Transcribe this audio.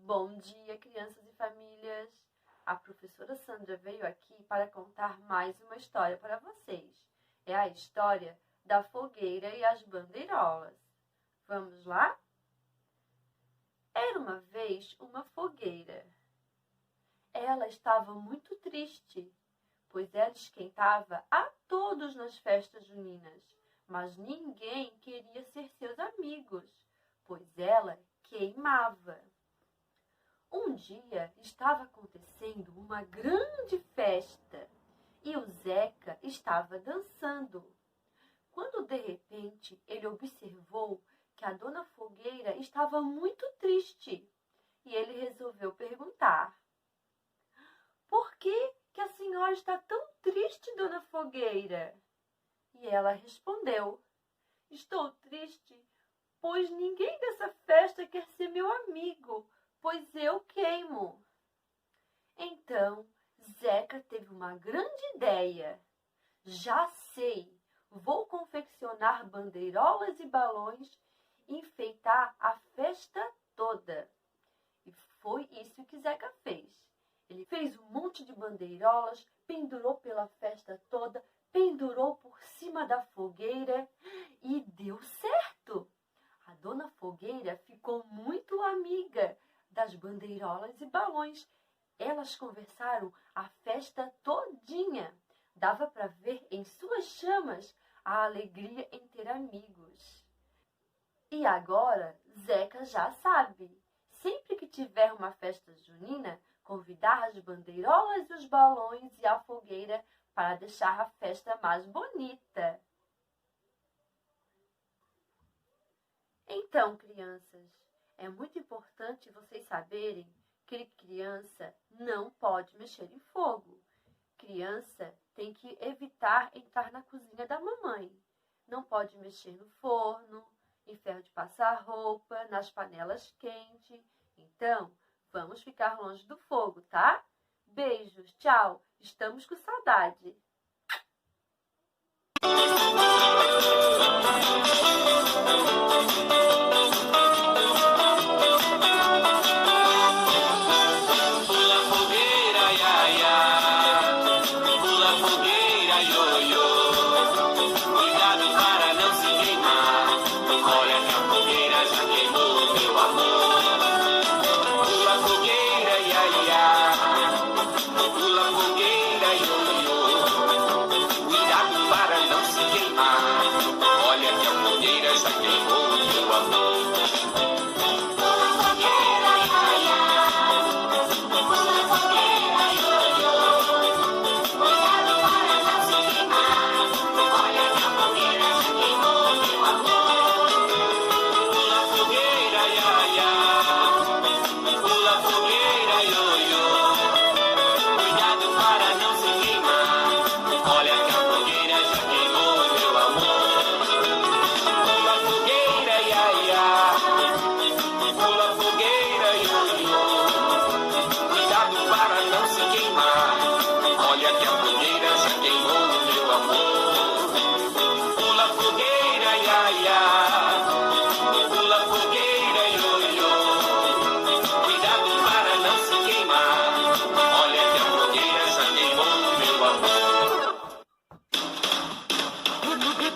Bom dia, crianças e famílias! A professora Sandra veio aqui para contar mais uma história para vocês. É a história da fogueira e as bandeirolas. Vamos lá? Era uma vez uma fogueira. Ela estava muito triste, pois ela esquentava a todos nas festas juninas, mas ninguém queria ser seus amigos, pois ela queimava. Um dia estava acontecendo uma grande festa e o Zeca estava dançando, quando de repente ele observou que a dona Fogueira estava muito triste e ele resolveu perguntar: "Por que a senhora está tão triste, dona Fogueira?" E ela respondeu: "Estou triste, pois ninguém dessa festa quer ser meu amigo, pois eu queimo." Então, Zeca teve uma grande ideia. "Já sei, vou confeccionar bandeirolas e balões e enfeitar a festa toda." E foi isso que Zeca fez. Ele fez um monte de bandeirolas, pendurou pela festa toda, pendurou por cima da fogueira e deu certo. A dona Fogueira ficou muito amiga das bandeirolas e balões. Elas conversaram a festa todinha. Dava para ver em suas chamas a alegria em ter amigos. E agora, Zeca já sabe. Sempre que tiver uma festa junina, convidar as bandeirolas, os balões e a fogueira para deixar a festa mais bonita. Então, crianças, é muito importante vocês saberem que criança não pode mexer em fogo. Criança tem que evitar entrar na cozinha da mamãe. Não pode mexer no forno, em ferro de passar roupa, nas panelas quentes. Então, vamos ficar longe do fogo, tá? Beijos, tchau, estamos com saudade.